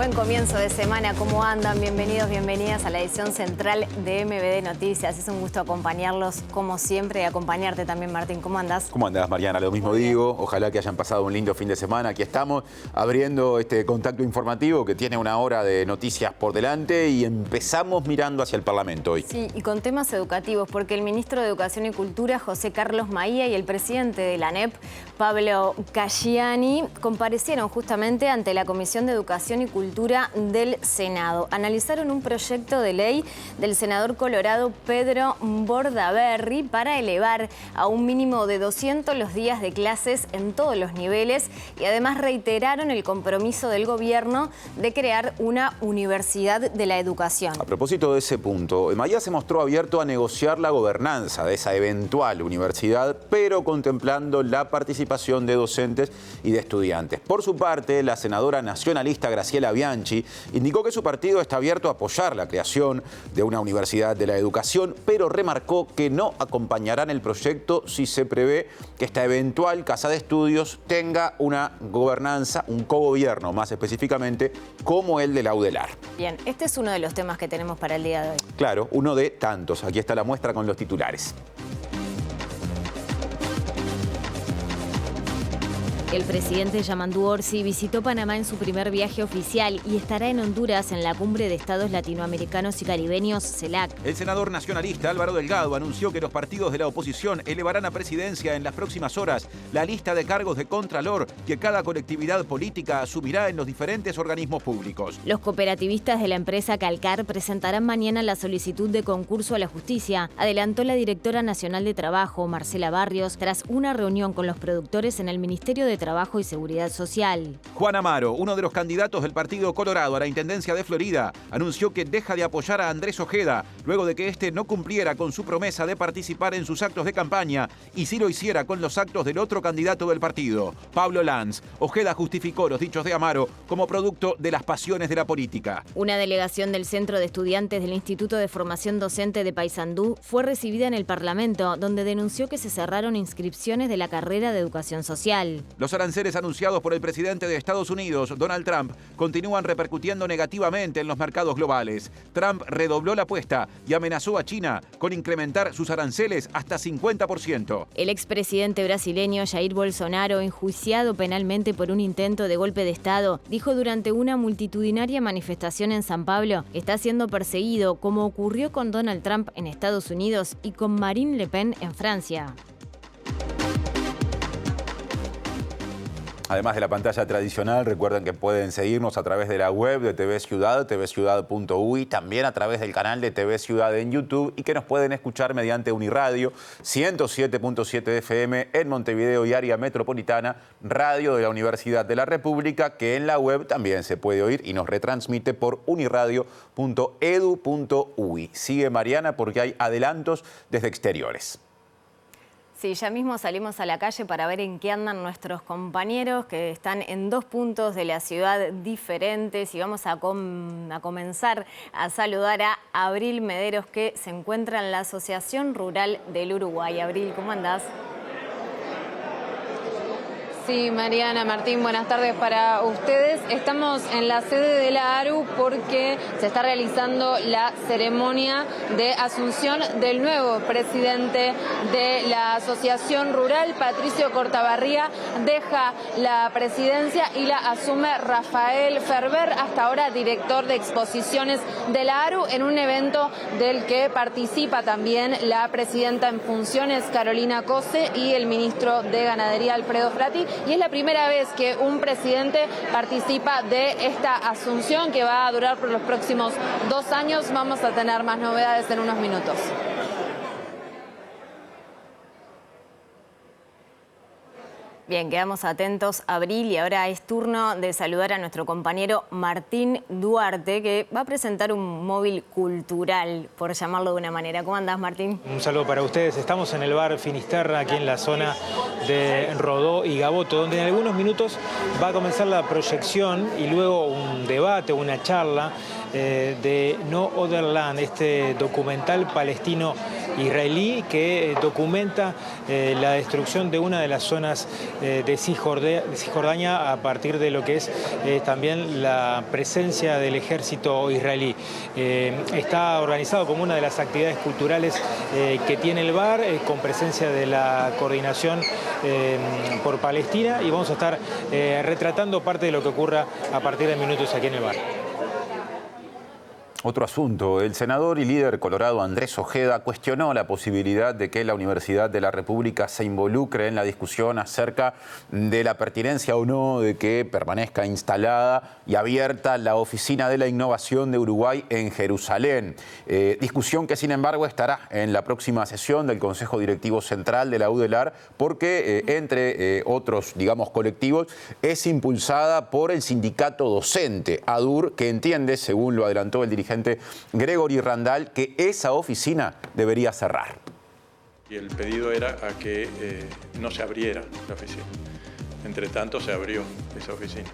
Buen comienzo de semana, ¿cómo andan? Bienvenidos, bienvenidas a la edición central de MBD Noticias. Es un gusto acompañarlos como siempre y acompañarte también, Martín. ¿Cómo andás? ¿Cómo andás, Mariana? Lo mismo digo. Ojalá que hayan pasado un lindo fin de semana. Aquí estamos abriendo este contacto informativo que tiene una hora de noticias por delante y empezamos mirando hacia el Parlamento hoy. Sí, y con temas educativos, porque el ministro de Educación y Cultura, José Carlos Maía, y el presidente de la ANEP, Pablo Casciani, comparecieron justamente ante la Comisión de Educación y Cultura del Senado. Analizaron un proyecto de ley del senador colorado Pedro Bordaberry para elevar a un mínimo de 200 los días de clases en todos los niveles y además reiteraron el compromiso del gobierno de crear una universidad de la educación. A propósito de ese punto, Maía se mostró abierto a negociar la gobernanza de esa eventual universidad, pero contemplando la participación de docentes y de estudiantes. Por su parte, la senadora nacionalista Graciela Bianchi indicó que su partido está abierto a apoyar la creación de una universidad de la educación, pero remarcó que no acompañarán el proyecto si se prevé que esta eventual casa de estudios tenga una gobernanza, un cogobierno más específicamente, como el de la UDELAR. Bien, este es uno de los temas que tenemos para el día de hoy. Claro, uno de tantos. Aquí está la muestra con los titulares. El presidente Yamandu Orsi visitó Panamá en su primer viaje oficial y estará en Honduras en la Cumbre de Estados Latinoamericanos y Caribeños, CELAC. El senador nacionalista Álvaro Delgado anunció que los partidos de la oposición elevarán a presidencia en las próximas horas la lista de cargos de contralor que cada colectividad política asumirá en los diferentes organismos públicos. Los cooperativistas de la empresa Calcar presentarán mañana la solicitud de concurso a la justicia, adelantó la directora nacional de Trabajo, Marcela Barrios, tras una reunión con los productores en el Ministerio de Trabajo y Seguridad Social. Juan Amaro, uno de los candidatos del Partido Colorado a la Intendencia de Florida, anunció que deja de apoyar a Andrés Ojeda luego de que este no cumpliera con su promesa de participar en sus actos de campaña y sí lo hiciera con los actos del otro candidato del partido, Pablo Lanz. Ojeda justificó los dichos de Amaro como producto de las pasiones de la política. Una delegación del Centro de Estudiantes del Instituto de Formación Docente de Paysandú fue recibida en el Parlamento, donde denunció que se cerraron inscripciones de la carrera de Educación Social. Los aranceles anunciados por el presidente de Estados Unidos, Donald Trump, continúan repercutiendo negativamente en los mercados globales. Trump redobló la apuesta y amenazó a China con incrementar sus aranceles hasta 50%. El expresidente brasileño Jair Bolsonaro, enjuiciado penalmente por un intento de golpe de Estado, dijo durante una multitudinaria manifestación en San Pablo que está siendo perseguido, como ocurrió con Donald Trump en Estados Unidos y con Marine Le Pen en Francia. Además de la pantalla tradicional, recuerden que pueden seguirnos a través de la web de TV Ciudad, tvciudad.uy, también a través del canal de TV Ciudad en YouTube y que nos pueden escuchar mediante Uniradio 107.7 FM en Montevideo y área metropolitana, radio de la Universidad de la República, que en la web también se puede oír y nos retransmite por uniradio.edu.uy. Sigue Mariana porque hay adelantos desde exteriores. Sí, ya mismo salimos a la calle para ver en qué andan nuestros compañeros que están en dos puntos de la ciudad diferentes y vamos a comenzar a saludar a Abril Mederos que se encuentra en la Asociación Rural del Uruguay. Abril, ¿cómo andás? Sí, Mariana, Martín, buenas tardes para ustedes. Estamos en la sede de la ARU porque se está realizando la ceremonia de asunción del nuevo presidente de la Asociación Rural, Patricio Cortabarría. Deja la presidencia y la asume Rafael Ferber, hasta ahora director de exposiciones de la ARU, en un evento del que participa también la presidenta en funciones, Carolina Cose, y el ministro de Ganadería, Alfredo Frati. Y es la primera vez que un presidente participa de esta asunción que va a durar por los próximos 2 años. Vamos a tener más novedades en unos minutos. Bien, quedamos atentos, Abril, y ahora es turno de saludar a nuestro compañero Martín Duarte, que va a presentar un móvil cultural, por llamarlo de una manera. ¿Cómo andás, Martín? Un saludo para ustedes. Estamos en el bar Finisterra, aquí en la zona de Rodó y Gaboto, donde en algunos minutos va a comenzar la proyección y luego un debate, una charla de No Other Land, este documental palestino israelí que documenta la destrucción de una de las zonas de Cisjordania a partir de lo que es también la presencia del ejército israelí. Está organizado como una de las actividades culturales que tiene el bar, con presencia de la coordinación por Palestina, y vamos a estar retratando parte de lo que ocurra a partir de minutos aquí en el bar. Otro asunto, el senador y líder colorado Andrés Ojeda cuestionó la posibilidad de que la Universidad de la República se involucre en la discusión acerca de la pertinencia o no de que permanezca instalada y abierta la Oficina de la Innovación de Uruguay en Jerusalén. Discusión que, sin embargo, estará en la próxima sesión del Consejo Directivo Central de la UDELAR porque, entre otros, digamos, colectivos, es impulsada por el sindicato docente, ADUR, que entiende, según lo adelantó el dirigente Gregory Randall, que esa oficina debería cerrar. Y el pedido era a que no se abriera la oficina. Entre tanto, se abrió esa oficina.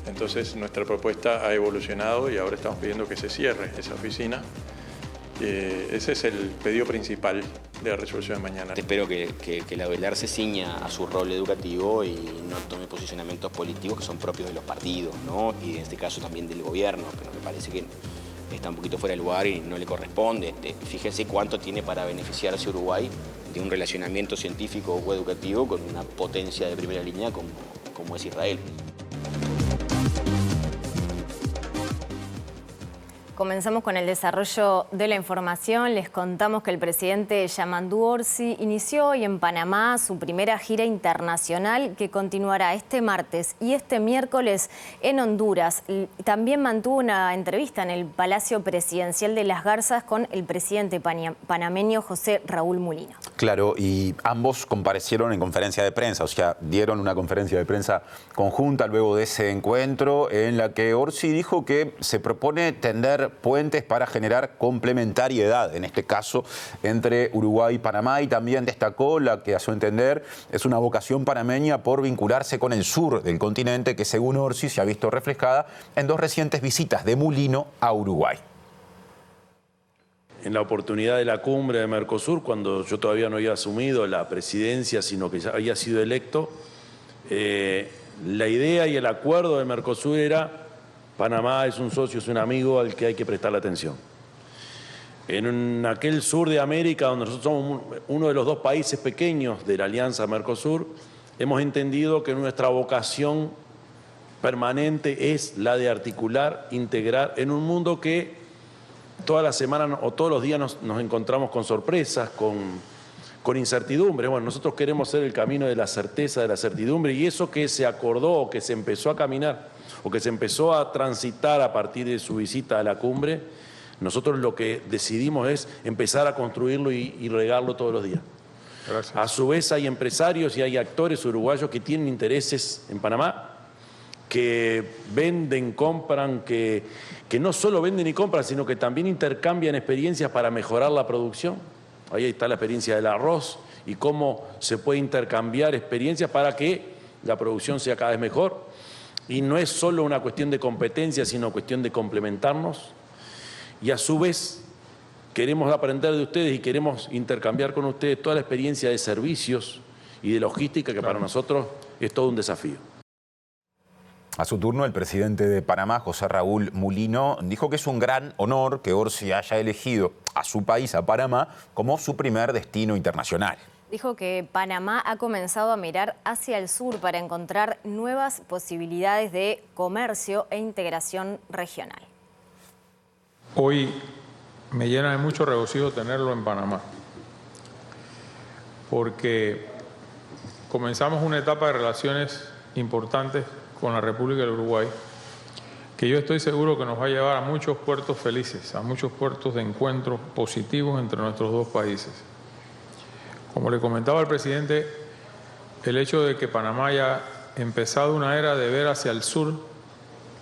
Entonces, nuestra propuesta ha evolucionado y ahora estamos pidiendo que se cierre esa oficina. Ese es el pedido principal de la resolución de mañana. Espero que la UDELAR se ciña a su rol educativo y no tome posicionamientos políticos que son propios de los partidos, ¿no? Y en este caso también del gobierno, pero me parece que está un poquito fuera de lugar y no le corresponde. Fíjense cuánto tiene para beneficiarse Uruguay de un relacionamiento científico o educativo con una potencia de primera línea como es Israel. Comenzamos con el desarrollo de la información. Les contamos que el presidente Yamandu Orsi inició hoy en Panamá su primera gira internacional que continuará este martes y este miércoles en Honduras. También mantuvo una entrevista en el Palacio Presidencial de Las Garzas con el presidente panameño José Raúl Mulino. Claro, y ambos comparecieron en conferencia de prensa, o sea, dieron una conferencia de prensa conjunta luego de ese encuentro en la que Orsi dijo que se propone tender puentes para generar complementariedad, en este caso, entre Uruguay y Panamá, y también destacó la que, a su entender, es una vocación panameña por vincularse con el sur del continente, que según Orsi se ha visto reflejada en dos recientes visitas de Mulino a Uruguay. En la oportunidad de la cumbre de Mercosur, cuando yo todavía no había asumido la presidencia, sino que ya había sido electo, la idea y el acuerdo de Mercosur era: Panamá es un socio, es un amigo al que hay que prestarle atención. En aquel sur de América, donde nosotros somos uno de los dos países pequeños de la Alianza Mercosur, hemos entendido que nuestra vocación permanente es la de articular, integrar en un mundo que todas las semanas o todos los días nos encontramos con sorpresas, con incertidumbre. Bueno, nosotros queremos ser el camino de la certeza, de la certidumbre, y eso que se acordó o que se empezó a caminar o que se empezó a transitar a partir de su visita a la cumbre, nosotros lo que decidimos es empezar a construirlo y regarlo todos los días. Gracias. A su vez hay empresarios y hay actores uruguayos que tienen intereses en Panamá, que venden, compran, que no solo venden y compran, sino que también intercambian experiencias para mejorar la producción. Ahí está la experiencia del arroz y cómo se puede intercambiar experiencias para que la producción sea cada vez mejor. Y no es solo una cuestión de competencia, sino cuestión de complementarnos. Y a su vez queremos aprender de ustedes y queremos intercambiar con ustedes toda la experiencia de servicios y de logística, que para nosotros es todo un desafío. A su turno, el presidente de Panamá, José Raúl Mulino, dijo que es un gran honor que Orsi haya elegido a su país, a Panamá, como su primer destino internacional. Dijo que Panamá ha comenzado a mirar hacia el sur para encontrar nuevas posibilidades de comercio e integración regional. Hoy me llena de mucho regocijo tenerlo en Panamá, porque comenzamos una etapa de relaciones importantes con la República del Uruguay, que yo estoy seguro que nos va a llevar a muchos puertos felices, a muchos puertos de encuentro positivos entre nuestros dos países. Como le comentaba al presidente, el hecho de que Panamá haya empezado una era de ver hacia el sur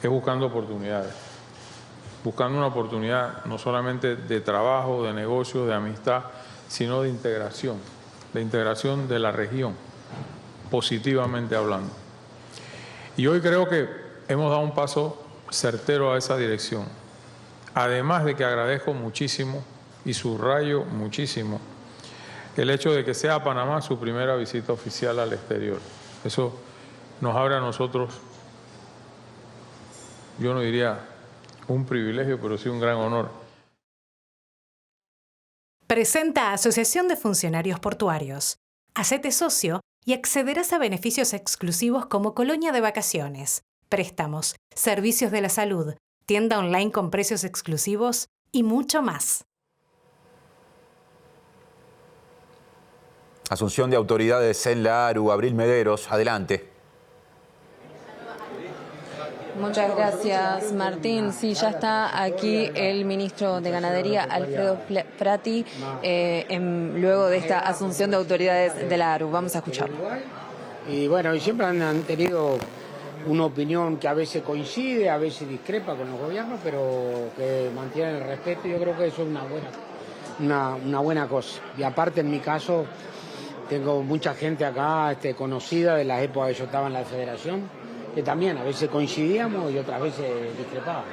es buscando oportunidades. Buscando una oportunidad no solamente de trabajo, de negocio, de amistad, sino de integración de la región, positivamente hablando. Y hoy creo que hemos dado un paso certero a esa dirección. Además de que agradezco muchísimo y subrayo muchísimo el hecho de que sea Panamá su primera visita oficial al exterior. Eso nos abre a nosotros, yo no diría un privilegio, pero sí un gran honor. Presenta Asociación de Funcionarios Portuarios. Hacete socio y accederás a beneficios exclusivos como colonia de vacaciones, préstamos, servicios de la salud, tienda online con precios exclusivos y mucho más. Asunción de autoridades en la ARU. Abril Mederos, adelante. Muchas gracias, Martín. Sí, ya está aquí el ministro de Ganadería, Alfredo Prati, luego de esta asunción de autoridades de la ARU. Vamos a escucharlo. Y bueno, y siempre han tenido una opinión que a veces coincide, a veces discrepa con los gobiernos, pero que mantienen el respeto. Yo creo que eso es una buena cosa. Y aparte, en mi caso, tengo mucha gente acá conocida de las épocas que yo estaba en la Federación, que también a veces coincidíamos y otras veces discrepábamos.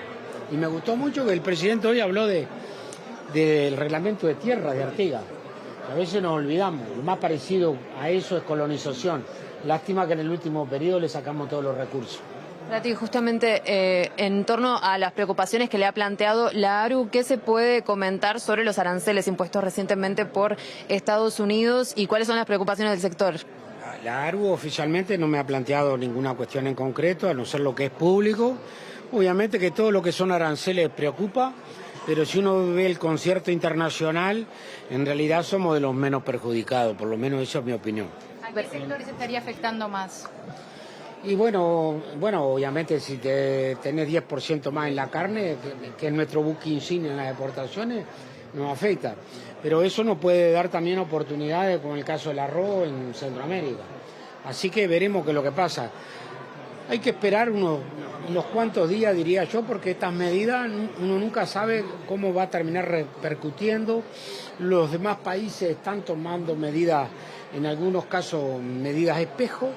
Y me gustó mucho que el presidente hoy habló del reglamento de tierras de Artigas. A veces nos olvidamos, lo más parecido a eso es colonización. Lástima que en el último periodo le sacamos todos los recursos. Prati, justamente en torno a las preocupaciones que le ha planteado la ARU, ¿qué se puede comentar sobre los aranceles impuestos recientemente por Estados Unidos y cuáles son las preocupaciones del sector? La ARU oficialmente no me ha planteado ninguna cuestión en concreto, a no ser lo que es público. Obviamente que todo lo que son aranceles preocupa, pero si uno ve el concierto internacional, en realidad somos de los menos perjudicados, por lo menos esa es mi opinión. ¿A qué sectores estaría afectando más? Y bueno, obviamente si tenés 10% más en la carne, que es nuestro buque insignia en las exportaciones, nos afecta. Pero eso nos puede dar también oportunidades, como el caso del arroz en Centroamérica. Así que veremos qué es lo que pasa. Hay que esperar unos cuantos días, diría yo, porque estas medidas uno nunca sabe cómo va a terminar repercutiendo. Los demás países están tomando medidas, en algunos casos medidas espejo.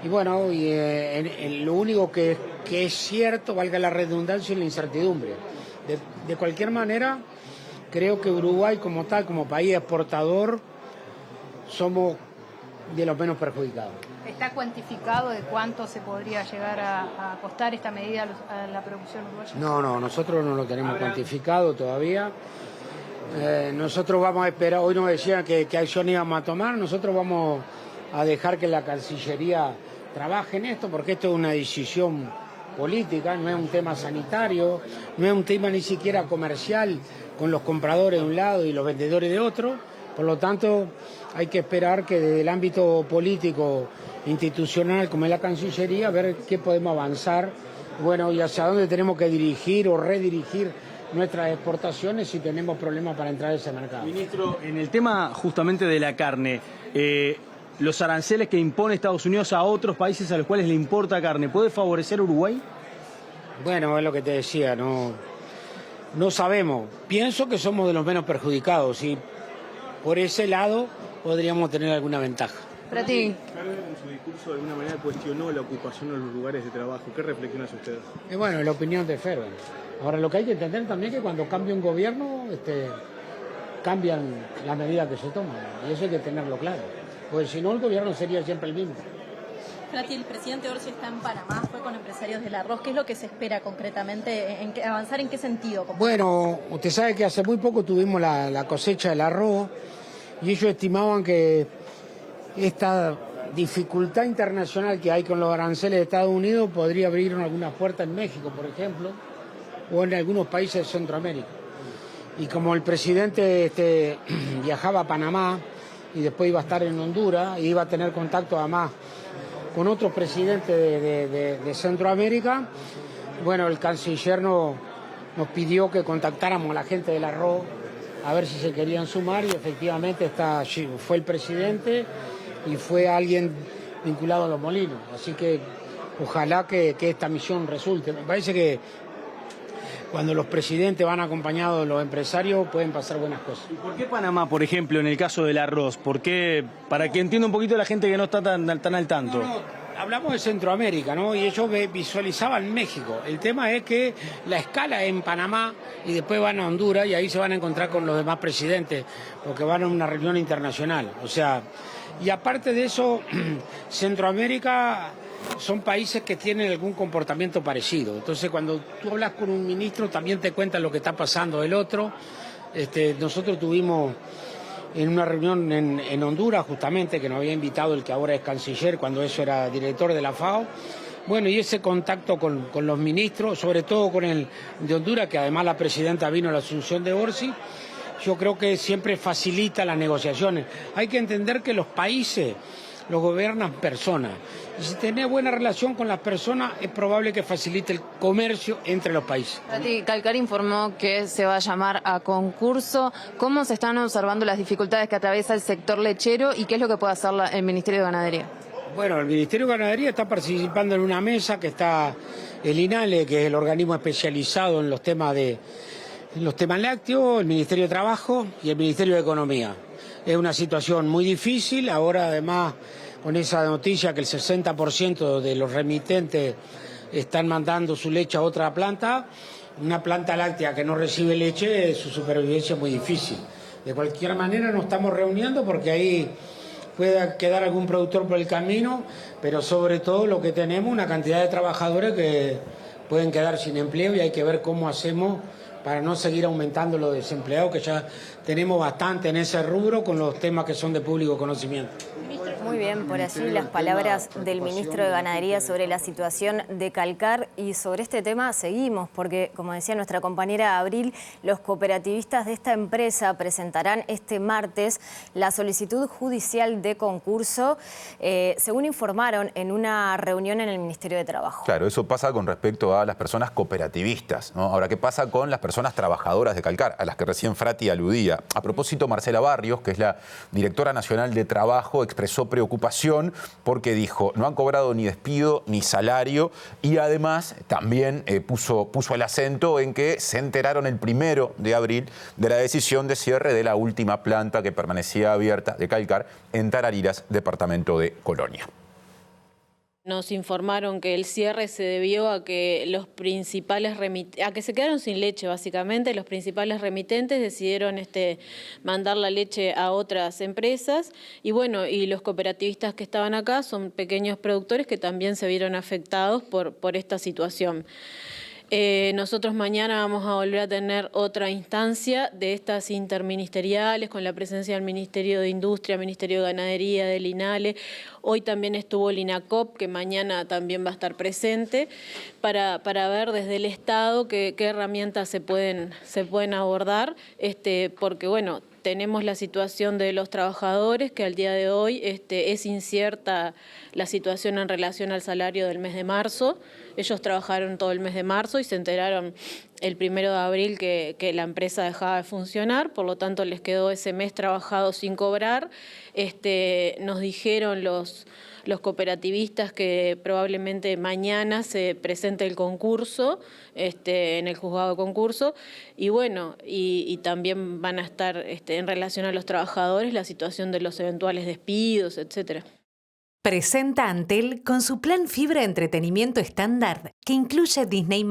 Y bueno, lo único que es cierto, valga la redundancia, es la incertidumbre. De cualquier manera, creo que Uruguay como tal, como país exportador, somos de los menos perjudicados. ¿Está cuantificado de cuánto se podría llegar a costar esta medida a la producción uruguaya? No, nosotros no lo tenemos cuantificado todavía. Nosotros vamos a esperar, hoy nos decían qué acción íbamos a tomar, nosotros vamos a dejar que la Cancillería trabaje en esto, porque esto es una decisión política, no es un tema sanitario, no es un tema ni siquiera comercial con los compradores de un lado y los vendedores de otro. Por lo tanto, hay que esperar que desde el ámbito político institucional, como es la Cancillería, ver qué podemos avanzar, bueno, y hacia dónde tenemos que dirigir o redirigir nuestras exportaciones si tenemos problemas para entrar a ese mercado. Ministro, en el tema justamente de la carne, los aranceles que impone Estados Unidos a otros países a los cuales le importa carne, ¿puede favorecer a Uruguay? Bueno, es lo que te decía, no sabemos. Pienso que somos de los menos perjudicados y por ese lado podríamos tener alguna ventaja. Prati. En su discurso de alguna manera cuestionó la ocupación de los lugares de trabajo. ¿Qué reflexión hace usted? Bueno, la opinión de Ferber. Ahora, lo que hay que entender también es que cuando cambia un gobierno, cambian las medidas que se toman. Y eso hay que tenerlo claro. Porque si no, el gobierno sería siempre el mismo. Prati, el presidente Orsi está en Panamá, fue con empresarios del arroz. ¿Qué es lo que se espera concretamente? ¿Avanzar en qué sentido? Bueno, usted sabe que hace muy poco tuvimos la cosecha del arroz y ellos estimaban que esta dificultad internacional que hay con los aranceles de Estados Unidos podría abrir algunas puertas en México, por ejemplo, o en algunos países de Centroamérica. Y como el presidente viajaba a Panamá y después iba a estar en Honduras y iba a tener contacto además con otros presidentes de Centroamérica, bueno, el canciller nos pidió que contactáramos a la gente del arroz a ver si se querían sumar y efectivamente fue el presidente y fue alguien vinculado a los molinos. Así que ojalá que esta misión resulte. Me parece que cuando los presidentes van acompañados de los empresarios pueden pasar buenas cosas. ¿Y por qué Panamá, por ejemplo, en el caso del arroz? ¿Por qué? Para que entienda un poquito la gente que no está tan al tanto. hablamos de Centroamérica, ¿no? Y ellos visualizaban México. El tema es que la escala es en Panamá y después van a Honduras y ahí se van a encontrar con los demás presidentes porque van a una reunión internacional. O sea, y aparte de eso, Centroamérica son países que tienen algún comportamiento parecido. Entonces, cuando tú hablas con un ministro, también te cuentan lo que está pasando el otro. Nosotros tuvimos en una reunión en Honduras, justamente, que nos había invitado el que ahora es canciller, cuando eso era director de la FAO. Bueno, y ese contacto con los ministros, sobre todo con el de Honduras, que además la presidenta vino a la asunción de Orsi, yo creo que siempre facilita las negociaciones. Hay que entender que los países los gobiernan personas. Y si tenés buena relación con las personas, es probable que facilite el comercio entre los países. Calcar informó que se va a llamar a concurso. ¿Cómo se están observando las dificultades que atraviesa el sector lechero y qué es lo que puede hacer el Ministerio de Ganadería? Bueno, el Ministerio de Ganadería está participando en una mesa que está el INALE, que es el organismo especializado en los temas lácteos, el Ministerio de Trabajo y el Ministerio de Economía. Es una situación muy difícil, ahora además con esa noticia que el 60% de los remitentes están mandando su leche a otra planta, una planta láctea que no recibe leche, su supervivencia es muy difícil. De cualquier manera nos estamos reuniendo porque ahí puede quedar algún productor por el camino, pero sobre todo lo que tenemos, una cantidad de trabajadores que pueden quedar sin empleo y hay que ver cómo hacemos para no seguir aumentando los desempleados, que ya tenemos bastante en ese rubro con los temas que son de público conocimiento. Muy bien, por allí las palabras del ministro de Ganadería sobre la situación de Calcar, y sobre este tema seguimos porque, como decía nuestra compañera Abril, los cooperativistas de esta empresa presentarán este martes la solicitud judicial de concurso, según informaron en una reunión en el Ministerio de Trabajo. Claro, eso pasa con respecto a las personas cooperativistas, ¿no? Ahora, ¿qué pasa con las personas trabajadoras de Calcar, a las que recién Frati aludía? A propósito, Marcela Barrios, que es la directora nacional de Trabajo, expresó preocupación porque dijo, no han cobrado ni despido ni salario, y además también puso el acento en que se enteraron el 1 de abril de la decisión de cierre de la última planta que permanecía abierta de Calcar en Tarariras, departamento de Colonia. Nos informaron que el cierre se debió a que que se quedaron sin leche, básicamente. Los principales remitentes decidieron mandar la leche a otras empresas. Y bueno, y los cooperativistas que estaban acá son pequeños productores que también se vieron afectados por esta situación. Nosotros mañana vamos a volver a tener otra instancia de estas interministeriales con la presencia del Ministerio de Industria, Ministerio de Ganadería, del INALE. Hoy también estuvo el INACOP, que mañana también va a estar presente, para ver desde el Estado qué herramientas se pueden abordar, porque bueno, tenemos la situación de los trabajadores, que al día de hoy es incierta la situación en relación al salario del mes de marzo. Ellos trabajaron todo el mes de marzo y se enteraron el 1 de abril que la empresa dejaba de funcionar, por lo tanto les quedó ese mes trabajado sin cobrar. Nos dijeron los cooperativistas que probablemente mañana se presente el concurso en el juzgado de concurso, y bueno, y también van a estar en relación a los trabajadores la situación de los eventuales despidos, etcétera. Presenta Antel con su plan fibra entretenimiento estándar que incluye Disney+.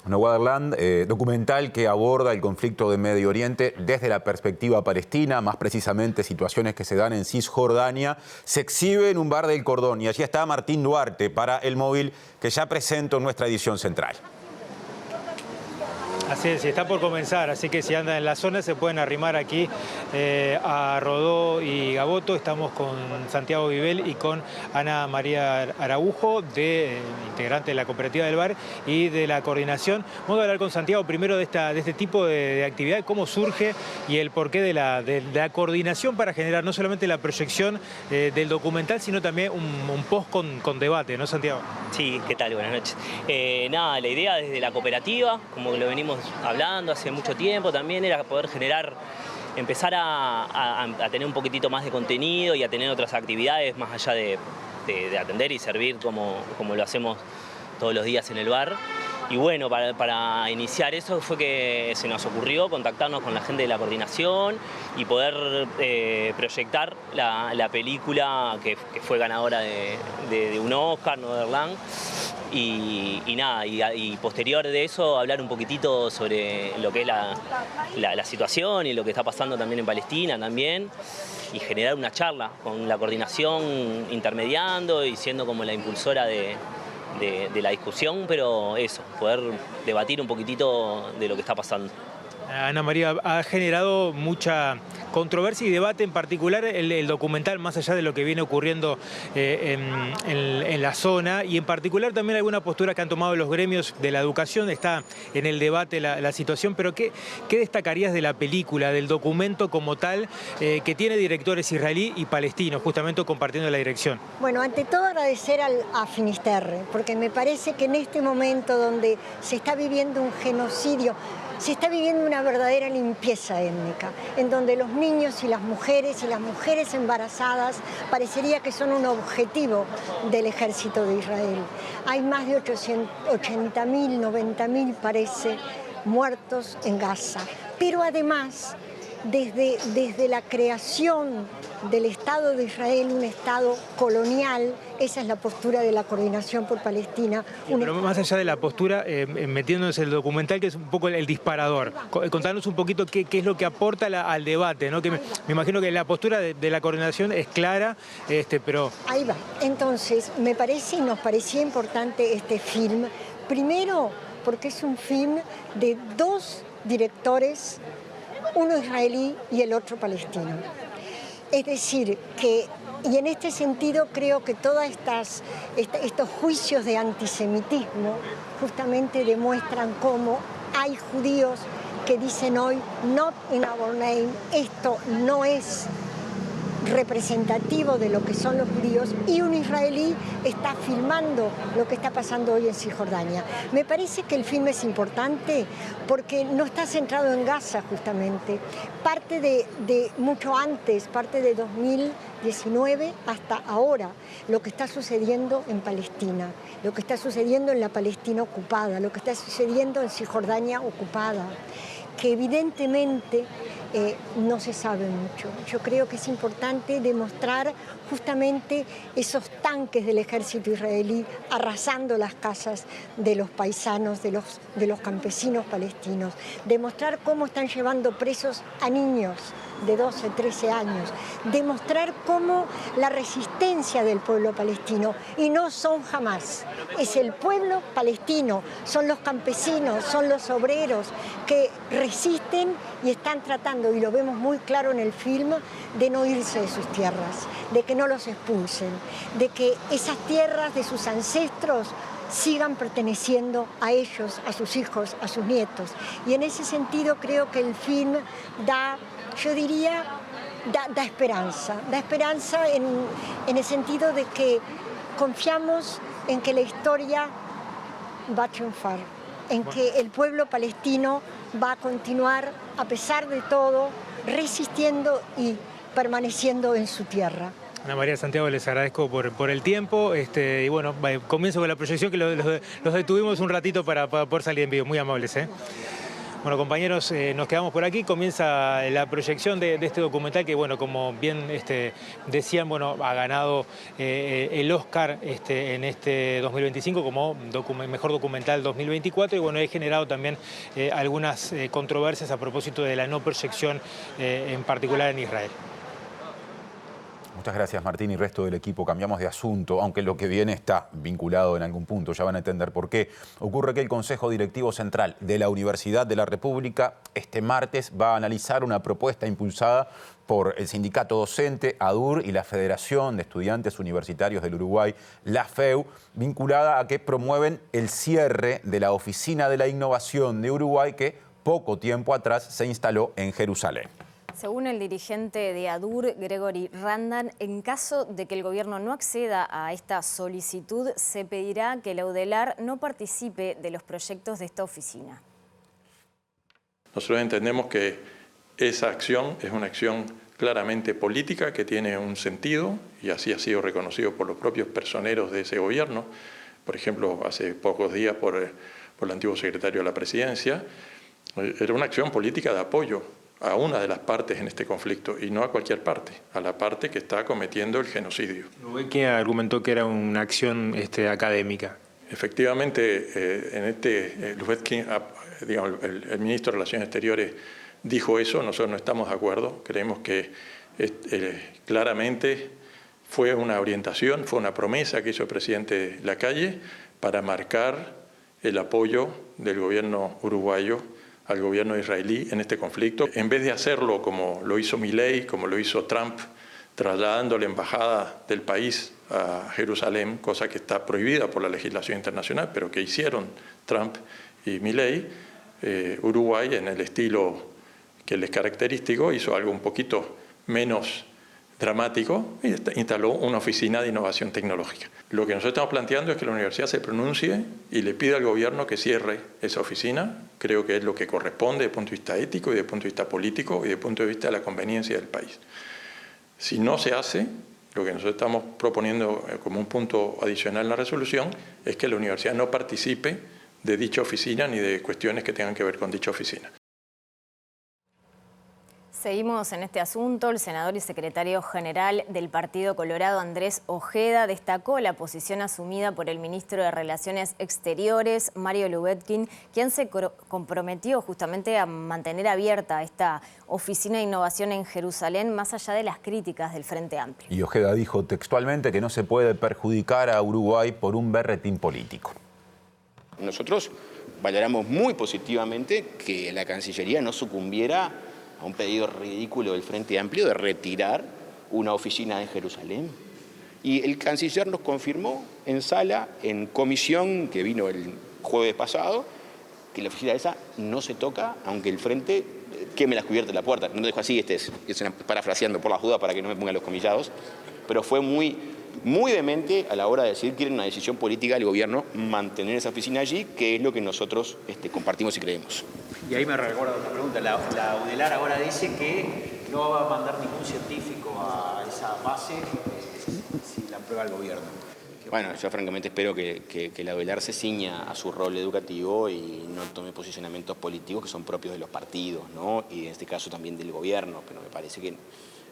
Wonderland, documental que aborda el conflicto de Medio Oriente desde la perspectiva palestina, más precisamente situaciones que se dan en Cisjordania, se exhibe en un bar del Cordón, y allí está Martín Duarte para El Móvil, que ya presento en nuestra edición central. Así es, está por comenzar, así que si andan en la zona se pueden arrimar aquí a Rodó y Gaboto. Estamos con Santiago Vivel y con Ana María Araujo, integrante de la cooperativa del bar y de la coordinación. Vamos a hablar con Santiago primero de este tipo de actividad, cómo surge y el porqué de la coordinación para generar no solamente la proyección del documental, sino también un post con debate, ¿no, Santiago? Sí, ¿qué tal? Buenas noches. La idea desde la cooperativa, como lo venimos hablando hace mucho tiempo, también era poder empezar a tener un poquitito más de contenido y a tener otras actividades más allá de atender y servir como lo hacemos todos los días en el bar. bueno, para iniciar eso fue que se nos ocurrió contactarnos con la gente de la coordinación y poder proyectar la película que fue ganadora de un Oscar, Noverland. Y nada, y posterior de eso hablar un poquitito sobre lo que es la situación y lo que está pasando también en Palestina también, y generar una charla con la coordinación intermediando y siendo como la impulsora de la discusión, pero eso, poder debatir un poquitito de lo que está pasando. Ana María, ha generado mucha controversia y debate, en particular el documental, más allá de lo que viene ocurriendo en la zona, y en particular también alguna postura que han tomado los gremios de la educación. Está en el debate la situación, pero ¿qué destacarías de la película, del documento como tal, que tiene directores israelí y palestinos, justamente compartiendo la dirección? Bueno, ante todo agradecer a Finisterre, porque me parece que en este momento donde se está viviendo un genocidio, se está viviendo una verdadera limpieza étnica, en donde los niños y las mujeres embarazadas parecería que son un objetivo del ejército de Israel. Hay más de 80.000, 90.000 parece, muertos en Gaza. Pero además, desde la creación del Estado de Israel, un Estado colonial, esa es la postura de la Coordinación por Palestina. Pero más allá de la postura, metiéndonos en el documental, que es un poco el disparador, contanos un poquito qué es lo que aporta al debate, ¿no? Que me imagino que la postura de la Coordinación es clara, pero... Ahí va. Entonces, me parece y nos parecía importante este film, primero porque es un film de dos directores, uno israelí y el otro palestino. Es decir, y en este sentido creo que todos estos juicios de antisemitismo justamente demuestran cómo hay judíos que dicen hoy, not in our name, esto no es representativo de lo que son los judíos, y un israelí está filmando lo que está pasando hoy en Cisjordania. Me parece que el film es importante porque no está centrado en Gaza justamente, parte de mucho antes, parte de 2019 hasta ahora, lo que está sucediendo en Palestina, lo que está sucediendo en la Palestina ocupada, lo que está sucediendo en Cisjordania ocupada, que evidentemente no se sabe mucho. Yo creo que es importante demostrar justamente esos tanques del ejército israelí arrasando las casas de los paisanos, de los campesinos palestinos, demostrar cómo están llevando presos a niños de 12, 13 años, demostrar cómo la resistencia del pueblo palestino, y no son Hamás, es el pueblo palestino, son los campesinos, son los obreros que resisten y están tratando, y lo vemos muy claro en el film, de no irse de sus tierras, de que no los expulsen, de que esas tierras de sus ancestros sigan perteneciendo a ellos, a sus hijos, a sus nietos. Y en ese sentido creo que el film da, yo diría, da esperanza en el sentido de que confiamos en que la historia va a triunfar, en que el pueblo palestino va a continuar, a pesar de todo, resistiendo y permaneciendo en su tierra. Ana María Santiago, les agradezco por el tiempo, y bueno, comienzo con la proyección, que los detuvimos un ratito para poder salir en vivo, muy amables, ¿eh? Bueno, compañeros, nos quedamos por aquí. Comienza la proyección de este documental que, bueno, como bien decían, bueno, ha ganado el Oscar en este 2025 como mejor documental 2024, y bueno, he generado también algunas controversias a propósito de la no proyección, en particular en Israel. Muchas gracias, Martín y resto del equipo. Cambiamos de asunto, aunque lo que viene está vinculado en algún punto. Ya van a entender por qué. Ocurre que el Consejo Directivo Central de la Universidad de la República este martes va a analizar una propuesta impulsada por el sindicato docente, ADUR, y la Federación de Estudiantes Universitarios del Uruguay, la FEU, vinculada a que promueven el cierre de la Oficina de la Innovación de Uruguay, que poco tiempo atrás se instaló en Jerusalén. Según el dirigente de ADUR, Gregory Randan, en caso de que el gobierno no acceda a esta solicitud, se pedirá que la UDELAR no participe de los proyectos de esta oficina. Nosotros entendemos que esa acción es una acción claramente política que tiene un sentido, y así ha sido reconocido por los propios personeros de ese gobierno. Por ejemplo, hace pocos días por por el antiguo secretario de la Presidencia. Era una acción política de apoyo a una de las partes en este conflicto y no a cualquier parte, a la parte que está cometiendo el genocidio. ¿Quién argumentó que era una acción académica? Efectivamente, Lubetkin, digamos, el ministro de Relaciones Exteriores dijo eso, nosotros no estamos de acuerdo, creemos que claramente fue una orientación, fue una promesa que hizo el presidente Lacalle para marcar el apoyo del gobierno uruguayo al gobierno israelí en este conflicto, en vez de hacerlo como lo hizo Milei, como lo hizo Trump, trasladando la embajada del país a Jerusalén, cosa que está prohibida por la legislación internacional, pero que hicieron Trump y Milei. Uruguay, en el estilo que les es característico, hizo algo un poquito menos dramático y instaló una oficina de innovación tecnológica. Lo que nosotros estamos planteando es que la universidad se pronuncie y le pida al gobierno que cierre esa oficina. Creo que es lo que corresponde desde el punto de vista ético y desde el punto de vista político y desde el punto de vista de la conveniencia del país. Si no se hace, lo que nosotros estamos proponiendo como un punto adicional en la resolución es que la universidad no participe de dicha oficina ni de cuestiones que tengan que ver con dicha oficina. Seguimos en este asunto. El senador y secretario general del Partido Colorado, Andrés Ojeda, destacó la posición asumida por el ministro de Relaciones Exteriores, Mario Lubetkin, quien se comprometió justamente a mantener abierta esta oficina de innovación en Jerusalén, más allá de las críticas del Frente Amplio. Y Ojeda dijo textualmente que no se puede perjudicar a Uruguay por un berretín político. Nosotros valoramos muy positivamente que la Cancillería no sucumbiera a un pedido ridículo del Frente Amplio de retirar una oficina en Jerusalén. Y el canciller nos confirmó en sala, en comisión, que vino el jueves pasado, que la oficina esa no se toca, aunque el Frente queme las cubiertas de la puerta. No lo dejo así, es parafraseando por las dudas para que no me pongan los comillados, pero fue muy vehemente a la hora de decir que era una decisión política del gobierno mantener esa oficina allí, que es lo que nosotros compartimos y creemos. Y ahí me recuerda otra pregunta. La UDELAR ahora dice que no va a mandar ningún científico a esa base si la aprueba el gobierno. Bueno, yo francamente espero que la UDELAR se ciña a su rol educativo y no tome posicionamientos políticos que son propios de los partidos, ¿no? Y en este caso también del gobierno, pero me parece que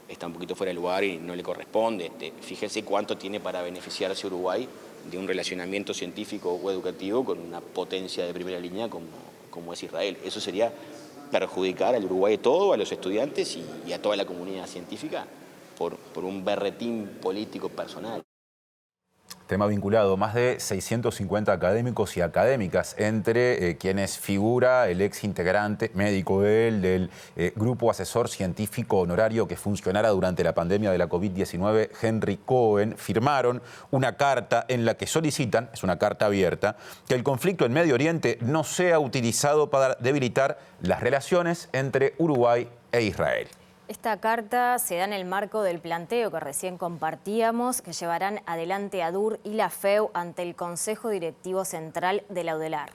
está un poquito fuera de lugar y no le corresponde. Fíjese cuánto tiene para beneficiarse Uruguay de un relacionamiento científico o educativo con una potencia de primera línea como es Israel. Eso sería perjudicar al Uruguay todo, a los estudiantes y a toda la comunidad científica por un berretín político personal. Tema vinculado, más de 650 académicos y académicas, entre quienes figura el ex integrante médico del Grupo Asesor Científico Honorario que funcionara durante la pandemia de la COVID-19, Henry Cohen, firmaron una carta en la que solicitan, es una carta abierta, que el conflicto en Medio Oriente no sea utilizado para debilitar las relaciones entre Uruguay e Israel. Esta carta se da en el marco del planteo que recién compartíamos, que llevarán adelante ADUR y la FEU ante el Consejo Directivo Central de la UDELAR.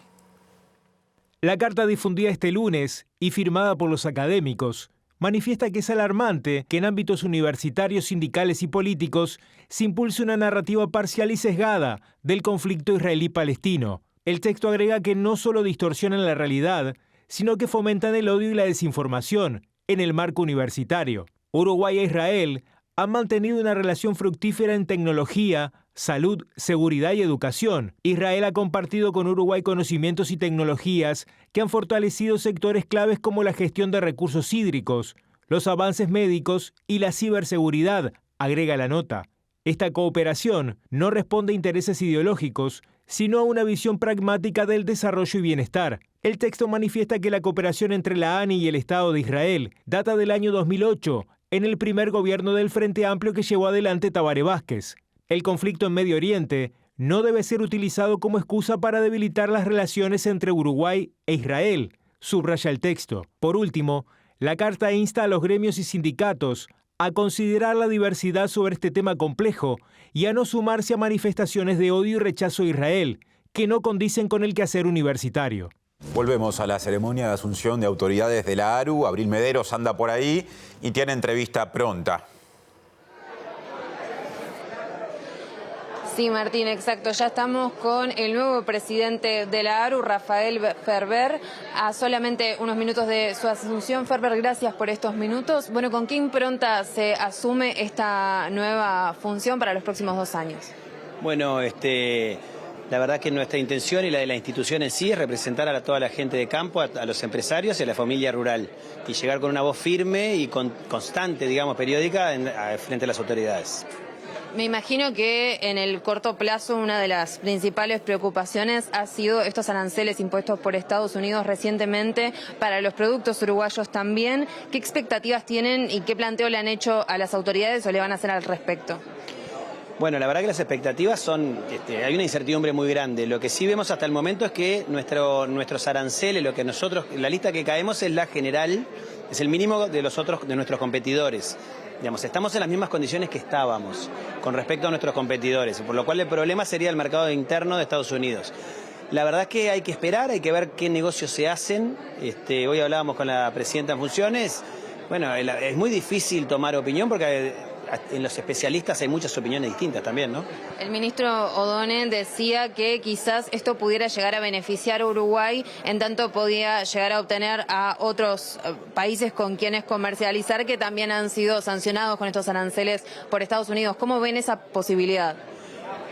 La carta difundida este lunes y firmada por los académicos manifiesta que es alarmante que en ámbitos universitarios, sindicales y políticos se impulse una narrativa parcial y sesgada del conflicto israelí-palestino. El texto agrega que no solo distorsionan la realidad, sino que fomentan el odio y la desinformación en el marco universitario. Uruguay e Israel han mantenido una relación fructífera en tecnología, salud, seguridad y educación. Israel ha compartido con Uruguay conocimientos y tecnologías que han fortalecido sectores claves como la gestión de recursos hídricos, los avances médicos y la ciberseguridad, agrega la nota. Esta cooperación no responde a intereses ideológicos, sino a una visión pragmática del desarrollo y bienestar. El texto manifiesta que la cooperación entre la ANI y el Estado de Israel data del año 2008, en el primer gobierno del Frente Amplio que llevó adelante Tabaré Vázquez. El conflicto en Medio Oriente no debe ser utilizado como excusa para debilitar las relaciones entre Uruguay e Israel, subraya el texto. Por último, la carta insta a los gremios y sindicatos a considerar la diversidad sobre este tema complejo y a no sumarse a manifestaciones de odio y rechazo a Israel, que no condicen con el quehacer universitario. Volvemos a la ceremonia de asunción de autoridades de la ARU. Abril Mederos anda por ahí y tiene entrevista pronta. Sí, Martín, exacto. Ya estamos con el nuevo presidente de la ARU, Rafael Ferber, a solamente unos minutos de su asunción. Ferber, gracias por estos minutos. Bueno, ¿con qué impronta se asume esta nueva función para los próximos 2 años? Bueno, la verdad que nuestra intención y la de la institución en sí es representar a toda la gente de campo, a los empresarios y a la familia rural, y llegar con una voz firme y constante, digamos, periódica frente a las autoridades. Me imagino que en el corto plazo una de las principales preocupaciones ha sido estos aranceles impuestos por Estados Unidos recientemente para los productos uruguayos también. ¿Qué expectativas tienen y qué planteo le han hecho a las autoridades o le van a hacer al respecto? Bueno, la verdad que las expectativas son, hay una incertidumbre muy grande. Lo que sí vemos hasta el momento es que nuestros aranceles, la lista que caemos es la general, es el mínimo de nuestros competidores. Digamos, estamos en las mismas condiciones que estábamos con respecto a nuestros competidores, por lo cual el problema sería el mercado interno de Estados Unidos. La verdad es que hay que esperar, hay que ver qué negocios se hacen. Hoy hablábamos con la presidenta en funciones. Bueno, es muy difícil tomar opinión porque en los especialistas hay muchas opiniones distintas también, ¿no? El ministro O'Donnell decía que quizás esto pudiera llegar a beneficiar a Uruguay, en tanto podía llegar a obtener a otros países con quienes comercializar que también han sido sancionados con estos aranceles por Estados Unidos. ¿Cómo ven esa posibilidad?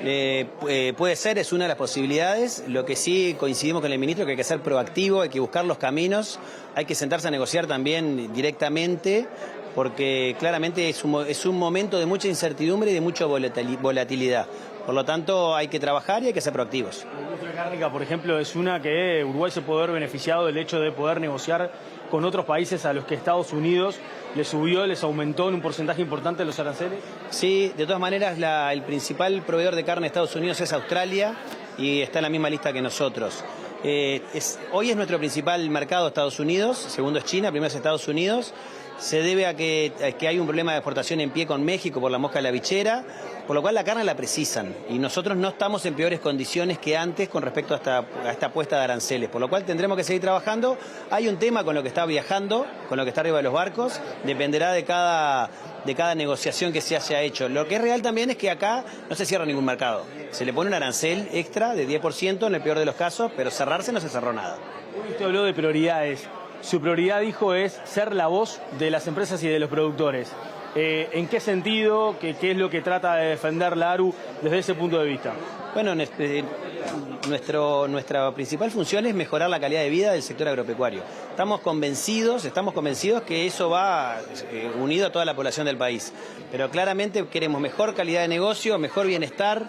Puede ser, es una de las posibilidades. Lo que sí coincidimos con el ministro que hay que ser proactivo, hay que buscar los caminos, hay que sentarse a negociar también directamente, porque claramente es un momento de mucha incertidumbre y de mucha volatilidad. Por lo tanto, hay que trabajar y hay que ser proactivos. La industria cárnica, por ejemplo, es una que Uruguay se puede haber beneficiado del hecho de poder negociar con otros países a los que Estados Unidos les aumentó en un porcentaje importante los aranceles. Sí, de todas maneras, el principal proveedor de carne de Estados Unidos es Australia y está en la misma lista que nosotros. Hoy es nuestro principal mercado Estados Unidos, segundo es China, primero es Estados Unidos. Se debe a que hay un problema de exportación en pie con México por la mosca de la bichera, por lo cual la carne la precisan y nosotros no estamos en peores condiciones que antes con respecto a esta puesta de aranceles, por lo cual tendremos que seguir trabajando. Hay un tema con lo que está viajando, con lo que está arriba de los barcos, dependerá de cada negociación que se haya hecho. Lo que es real también es que acá no se cierra ningún mercado. Se le pone un arancel extra de 10% en el peor de los casos, pero cerrarse no se cerró nada. Usted habló de prioridades. Su prioridad, dijo, es ser la voz de las empresas y de los productores. ¿En qué sentido? ¿Qué es lo que trata de defender la ARU desde ese punto de vista? Bueno, nuestra principal función es mejorar la calidad de vida del sector agropecuario. Estamos convencidos que eso va unido a toda la población del país. Pero claramente queremos mejor calidad de negocio, mejor bienestar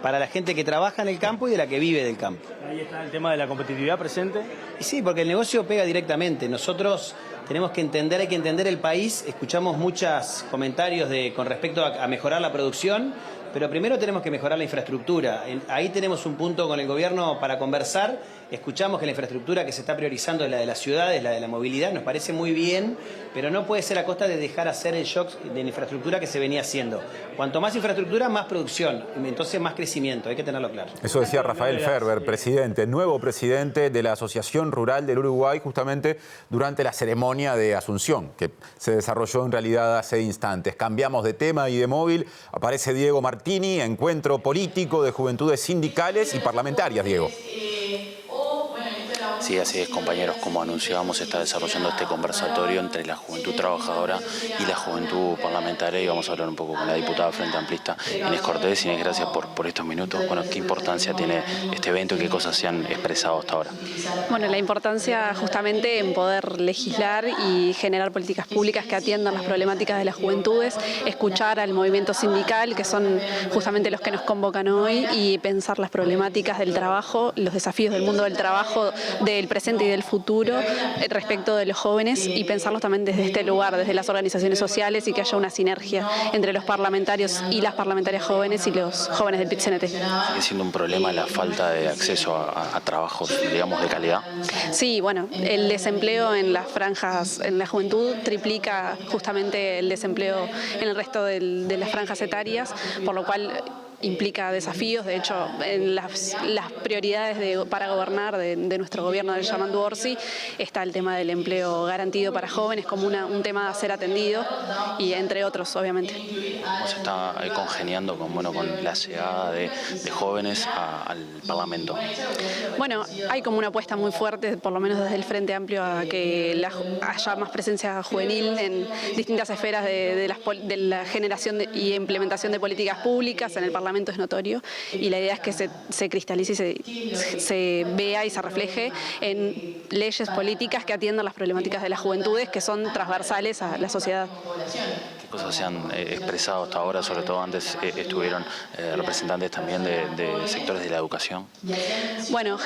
para la gente que trabaja en el campo y de la que vive del campo. Ahí está el tema de la competitividad presente. Y sí, porque el negocio pega directamente. Nosotros hay que entender el país. Escuchamos muchos comentarios con respecto a mejorar la producción, pero primero tenemos que mejorar la infraestructura. Ahí tenemos un punto con el gobierno para conversar. Escuchamos que la infraestructura que se está priorizando es la de las ciudades, la de la movilidad, nos parece muy bien, pero no puede ser a costa de dejar hacer el shock de la infraestructura que se venía haciendo. Cuanto más infraestructura, más producción, entonces más crecimiento, hay que tenerlo claro. Eso decía Rafael Ferber, nuevo presidente de la Asociación Rural del Uruguay, justamente durante la ceremonia de Asunción, que se desarrolló en realidad hace instantes. Cambiamos de tema y de móvil, aparece Diego Martini, encuentro político de juventudes sindicales y parlamentarias, Diego. Sí, así es, compañeros, como anunciábamos, se está desarrollando este conversatorio entre la juventud trabajadora y la juventud parlamentaria y vamos a hablar un poco con la diputada Frente Amplista Inés Cortés. Inés, gracias por estos minutos. Bueno, ¿qué importancia tiene este evento y qué cosas se han expresado hasta ahora? Bueno, la importancia justamente en poder legislar y generar políticas públicas que atiendan las problemáticas de las juventudes, escuchar al movimiento sindical, que son justamente los que nos convocan hoy, y pensar las problemáticas del trabajo, los desafíos del mundo del trabajo, del presente y del futuro respecto de los jóvenes y pensarlos también desde este lugar, desde las organizaciones sociales y que haya una sinergia entre los parlamentarios y las parlamentarias jóvenes y los jóvenes del PIT-CNT. ¿Sigue siendo un problema la falta de acceso a trabajos, digamos, de calidad? Sí, bueno, el desempleo en las franjas, en la juventud, triplica justamente el desempleo en el resto de las franjas etarias, por lo cual implica desafíos. De hecho, en las prioridades para gobernar de nuestro gobierno del Yamandu Orsi está el tema del empleo garantido para jóvenes como un tema a ser atendido, y entre otros, obviamente. ¿Cómo se está congeniando con la llegada de jóvenes al Parlamento? Bueno, hay como una apuesta muy fuerte, por lo menos desde el Frente Amplio, a que haya más presencia juvenil en distintas esferas de la generación y implementación de políticas públicas. En el Parlamento es notorio, y la idea es que se cristalice y se vea y se refleje en leyes políticas que atiendan las problemáticas de las juventudes, que son transversales a la sociedad. ¿Qué cosas se han expresado hasta ahora? Sobre todo antes estuvieron representantes también de sectores de la educación. Bueno,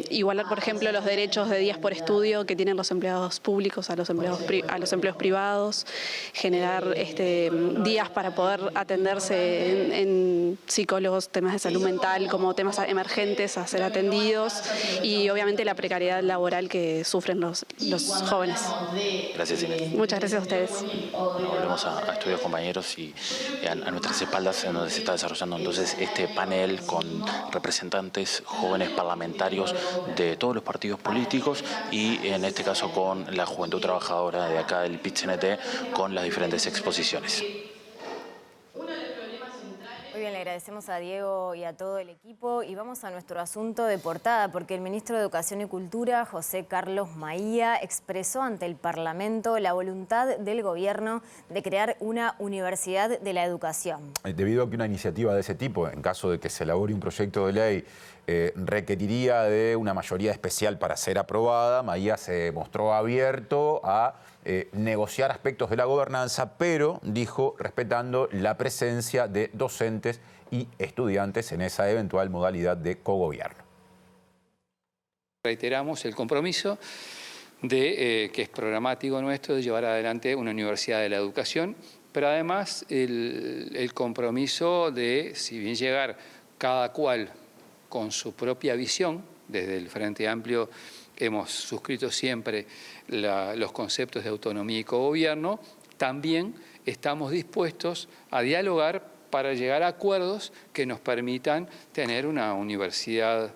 igualar, por ejemplo, los derechos de días por estudio que tienen los empleados públicos a los empleos privados, generar días para poder atenderse en psicólogos, temas de salud mental, como temas emergentes a ser atendidos, y obviamente la precariedad laboral que sufren los jóvenes. Gracias, Inés. Muchas gracias a ustedes. Bueno, volvemos a estudios compañeros y a nuestras espaldas, en donde se está desarrollando entonces este panel con representantes jóvenes parlamentarios de todos los partidos políticos y en este caso con la Juventud Trabajadora de acá del PIT-CNT, con las diferentes exposiciones. Muy bien, le agradecemos a Diego y a todo el equipo y vamos a nuestro asunto de portada, porque el ministro de Educación y Cultura, José Carlos Maía, expresó ante el Parlamento la voluntad del gobierno de crear una universidad de la educación. Debido a que una iniciativa de ese tipo, en caso de que se elabore un proyecto de ley, requeriría de una mayoría especial para ser aprobada, Maía se mostró abierto a negociar aspectos de la gobernanza, pero, dijo, respetando la presencia de docentes y estudiantes en esa eventual modalidad de cogobierno. Reiteramos el compromiso que es programático nuestro, de llevar adelante una universidad de la educación, pero además el compromiso de, si bien llegar cada cual con su propia visión, desde el Frente Amplio hemos suscrito siempre los conceptos de autonomía y cogobierno, también estamos dispuestos a dialogar para llegar a acuerdos que nos permitan tener una universidad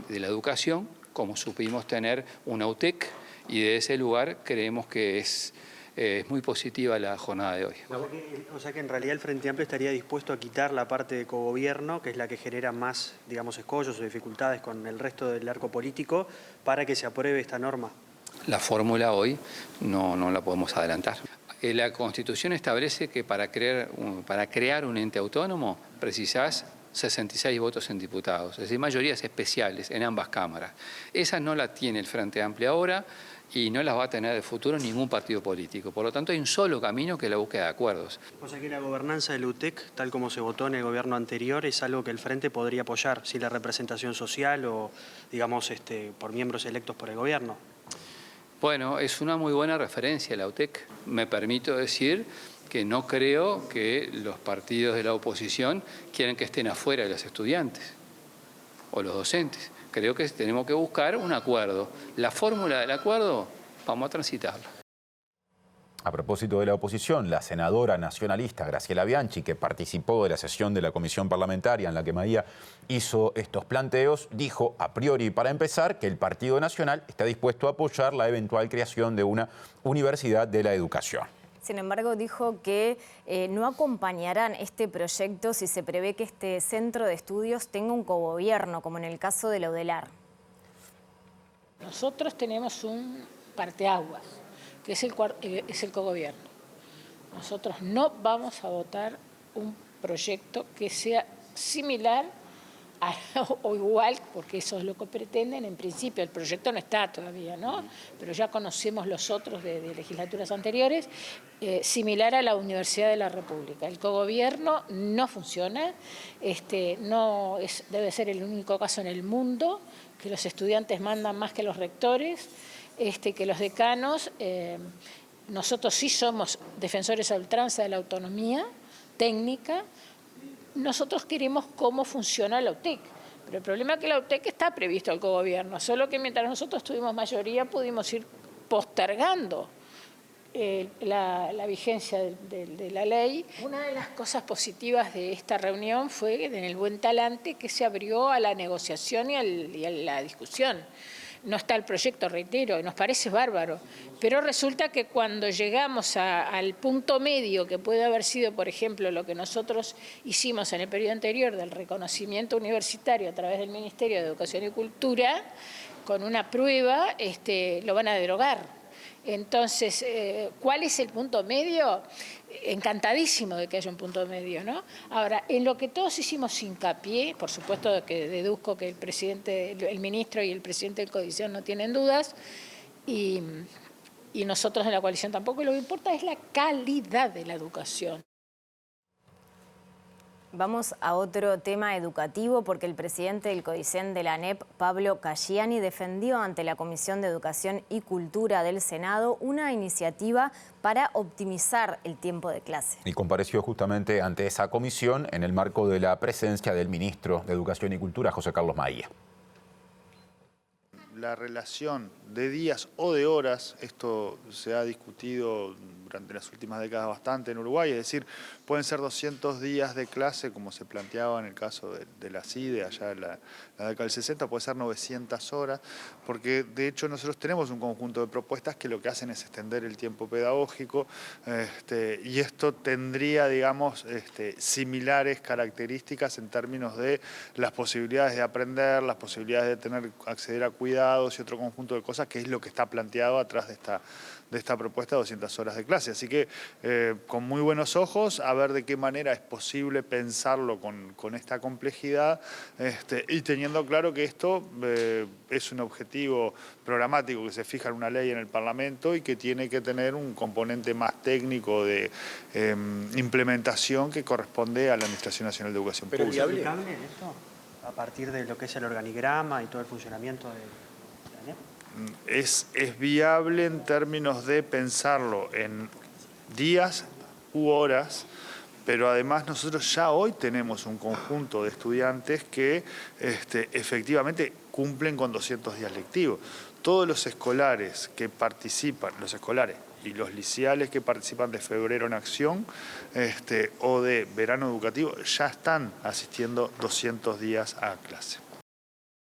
de la educación, como supimos tener una UTEC, y de ese lugar creemos que es muy positiva la jornada de hoy. O sea que en realidad el Frente Amplio estaría dispuesto a quitar la parte de cogobierno, que es la que genera más, digamos, escollos o dificultades con el resto del arco político, para que se apruebe esta norma. La fórmula hoy no la podemos adelantar. La Constitución establece que para crear un ente autónomo precisás 66 votos en diputados, es decir, mayorías especiales en ambas cámaras. Esa no la tiene el Frente Amplio ahora y no las va a tener de futuro ningún partido político. Por lo tanto, hay un solo camino, que es la búsqueda de acuerdos. O sea que la gobernanza del UTEC, tal como se votó en el gobierno anterior, es algo que el Frente podría apoyar, si la representación social o, digamos, por miembros electos por el gobierno. Bueno, es una muy buena referencia la UTEC. Me permito decir que no creo que los partidos de la oposición quieran que estén afuera de los estudiantes o los docentes. Creo que tenemos que buscar un acuerdo. La fórmula del acuerdo, vamos a transitarla. A propósito de la oposición, la senadora nacionalista Graciela Bianchi, que participó de la sesión de la comisión parlamentaria en la que Maía hizo estos planteos, dijo a priori, para empezar, que el Partido Nacional está dispuesto a apoyar la eventual creación de una universidad de la educación. Sin embargo, dijo que no acompañarán este proyecto si se prevé que este centro de estudios tenga un cogobierno, como en el caso de la UDELAR. Nosotros tenemos un parteaguas, que es el cogobierno. Nosotros no vamos a votar un proyecto que sea similar o igual, porque eso es lo que pretenden. En principio el proyecto no está todavía, ¿no? Pero ya conocemos los otros de legislaturas anteriores, similar a la Universidad de la República. El cogobierno no funciona, debe ser el único caso en el mundo que los estudiantes mandan más que los rectores, que los decanos. Nosotros sí somos defensores a ultranza de la autonomía técnica. Nosotros queremos cómo funciona la UTEC, pero el problema es que la UTEC está previsto al cogobierno, solo que mientras nosotros tuvimos mayoría pudimos ir postergando la vigencia de la ley. Una de las cosas positivas de esta reunión fue en el buen talante que se abrió a la negociación y a la discusión. No está el proyecto, reitero, y nos parece bárbaro, pero resulta que cuando llegamos al punto medio, que puede haber sido, por ejemplo, lo que nosotros hicimos en el periodo anterior del reconocimiento universitario a través del Ministerio de Educación y Cultura, con una prueba, lo van a derogar. Entonces, ¿cuál es el punto medio? Encantadísimo de que haya un punto medio, ¿no? Ahora, en lo que todos hicimos hincapié, por supuesto que deduzco que el ministro y el presidente del Codicen no tienen dudas, y nosotros en la coalición tampoco, lo que importa es la calidad de la educación. Vamos a otro tema educativo porque el presidente del Codicen de la ANEP, Pablo Casciani, defendió ante la Comisión de Educación y Cultura del Senado una iniciativa para optimizar el tiempo de clase. Y compareció justamente ante esa comisión en el marco de la presencia del ministro de Educación y Cultura, José Carlos Maía. La relación de días o de horas, esto se ha discutido durante las últimas décadas bastante en Uruguay, es decir, pueden ser 200 días de clase, como se planteaba en el caso de la CIDE, allá en la década del 60, puede ser 900 horas, porque de hecho nosotros tenemos un conjunto de propuestas que lo que hacen es extender el tiempo pedagógico, y esto tendría, digamos, similares características en términos de las posibilidades de aprender, las posibilidades de acceder a cuidados y otro conjunto de cosas, que es lo que está planteado atrás de esta propuesta de 200 horas de clase. Así que con muy buenos ojos, a ver de qué manera es posible pensarlo con esta complejidad, y teniendo claro que esto es un objetivo programático que se fija en una ley en el Parlamento y que tiene que tener un componente más técnico de implementación que corresponde a la Administración Nacional de Educación Pública. ¿Pero es aplicable esto a partir de lo que es el organigrama y todo el funcionamiento de la ANEP? Es viable en términos de pensarlo en días u horas, pero además nosotros ya hoy tenemos un conjunto de estudiantes que efectivamente cumplen con 200 días lectivos. Todos los escolares que participan, los escolares y los liceales que participan de Febrero en Acción o de Verano Educativo ya están asistiendo 200 días a clase.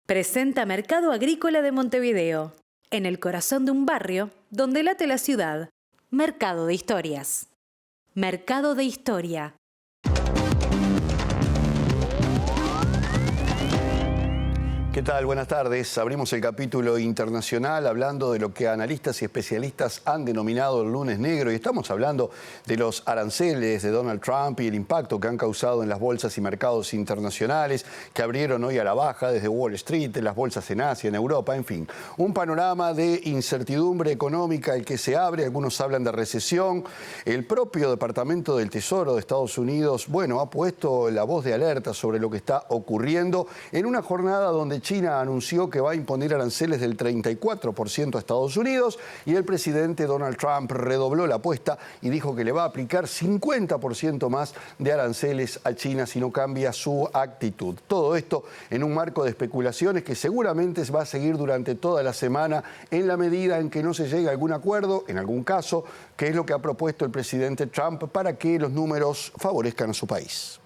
Presenta Mercado Agrícola de Montevideo, en el corazón de un barrio donde late la ciudad. Mercado de Historias. Mercado de Historia. ¿Qué tal? Buenas tardes. Abrimos el capítulo internacional hablando de lo que analistas y especialistas han denominado el lunes negro, y estamos hablando de los aranceles de Donald Trump y el impacto que han causado en las bolsas y mercados internacionales que abrieron hoy a la baja desde Wall Street, las bolsas en Asia, en Europa, en fin. Un panorama de incertidumbre económica el que se abre, algunos hablan de recesión. El propio Departamento del Tesoro de Estados Unidos, ha puesto la voz de alerta sobre lo que está ocurriendo en una jornada donde China anunció que va a imponer aranceles del 34% a Estados Unidos y el presidente Donald Trump redobló la apuesta y dijo que le va a aplicar 50% más de aranceles a China si no cambia su actitud. Todo esto en un marco de especulaciones que seguramente va a seguir durante toda la semana en la medida en que no se llegue a algún acuerdo, en algún caso, que es lo que ha propuesto el presidente Trump para que los números favorezcan a su país.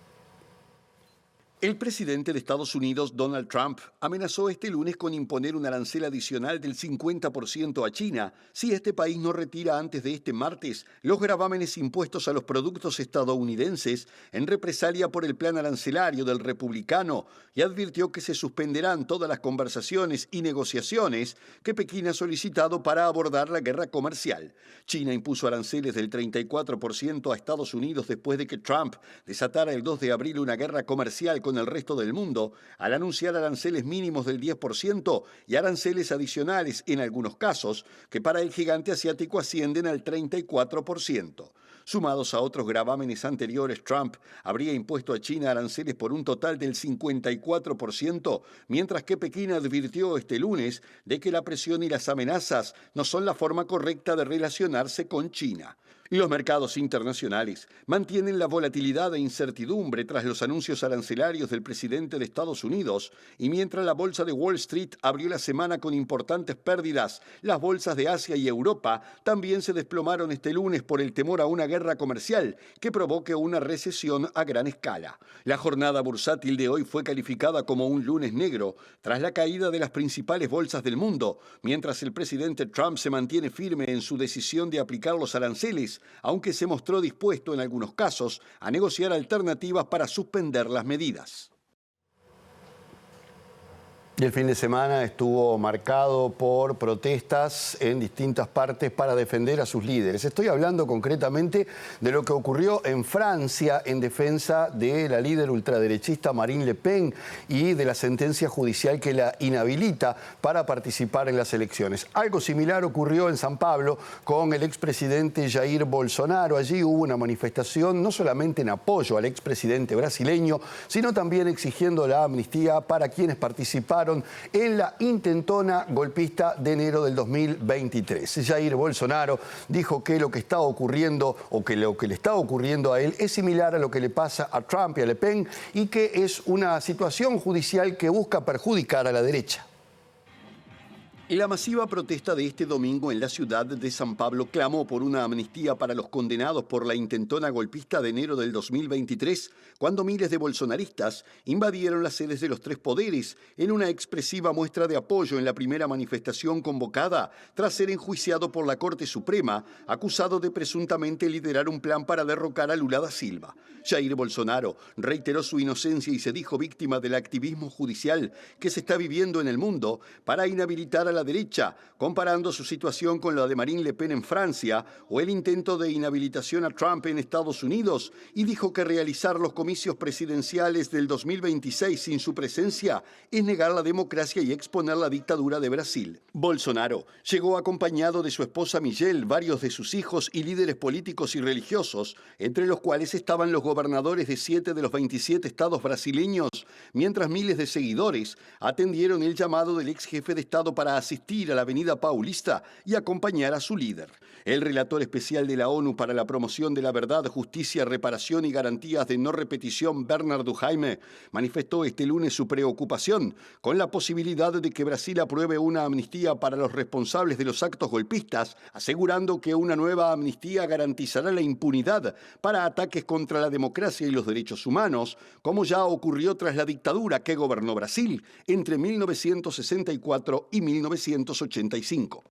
El presidente de Estados Unidos, Donald Trump, amenazó este lunes con imponer un arancel adicional del 50% a China si este país no retira antes de este martes los gravámenes impuestos a los productos estadounidenses en represalia por el plan arancelario del republicano, y advirtió que se suspenderán todas las conversaciones y negociaciones que Pekín ha solicitado para abordar la guerra comercial. China impuso aranceles del 34% a Estados Unidos después de que Trump desatara el 2 de abril una guerra comercial con el resto del mundo, al anunciar aranceles mínimos del 10% y aranceles adicionales en algunos casos, que para el gigante asiático ascienden al 34%. Sumados a otros gravámenes anteriores, Trump habría impuesto a China aranceles por un total del 54%, mientras que Pekín advirtió este lunes de que la presión y las amenazas no son la forma correcta de relacionarse con China. Los mercados internacionales mantienen la volatilidad e incertidumbre tras los anuncios arancelarios del presidente de Estados Unidos, y mientras la bolsa de Wall Street abrió la semana con importantes pérdidas, las bolsas de Asia y Europa también se desplomaron este lunes por el temor a una guerra comercial que provoque una recesión a gran escala. La jornada bursátil de hoy fue calificada como un lunes negro tras la caída de las principales bolsas del mundo, mientras el presidente Trump se mantiene firme en su decisión de aplicar los aranceles, aunque se mostró dispuesto en algunos casos a negociar alternativas para suspender las medidas. Y el fin de semana estuvo marcado por protestas en distintas partes para defender a sus líderes. Estoy hablando concretamente de lo que ocurrió en Francia en defensa de la líder ultraderechista Marine Le Pen y de la sentencia judicial que la inhabilita para participar en las elecciones. Algo similar ocurrió en San Pablo con el expresidente Jair Bolsonaro. Allí hubo una manifestación no solamente en apoyo al expresidente brasileño, sino también exigiendo la amnistía para quienes participaron en la intentona golpista de enero del 2023. Jair Bolsonaro dijo que lo que está ocurriendo o que lo que le está ocurriendo a él es similar a lo que le pasa a Trump y a Le Pen y que es una situación judicial que busca perjudicar a la derecha. La masiva protesta de este domingo en la ciudad de San Pablo clamó por una amnistía para los condenados por la intentona golpista de enero del 2023, cuando miles de bolsonaristas invadieron las sedes de los tres poderes en una expresiva muestra de apoyo en la primera manifestación convocada tras ser enjuiciado por la Corte Suprema, acusado de presuntamente liderar un plan para derrocar a Lula da Silva. Jair Bolsonaro reiteró su inocencia y se dijo víctima del activismo judicial que se está viviendo en el mundo para inhabilitar a la derecha, comparando su situación con la de Marine Le Pen en Francia o el intento de inhabilitación a Trump en Estados Unidos, y dijo que realizar los comicios presidenciales del 2026 sin su presencia es negar la democracia y exponer la dictadura de Brasil. Bolsonaro llegó acompañado de su esposa Michelle, varios de sus hijos y líderes políticos y religiosos, entre los cuales estaban los gobernadores de 7 de los 27 estados brasileños, mientras miles de seguidores atendieron el llamado del ex jefe de Estado para asistir a la Avenida Paulista y acompañar a su líder. El relator especial de la ONU para la promoción de la verdad, justicia, reparación y garantías de no repetición, Bernard Duhaime, manifestó este lunes su preocupación con la posibilidad de que Brasil apruebe una amnistía para los responsables de los actos golpistas, asegurando que una nueva amnistía garantizará la impunidad para ataques contra la democracia y los derechos humanos, como ya ocurrió tras la dictadura que gobernó Brasil entre 1964 y 1985.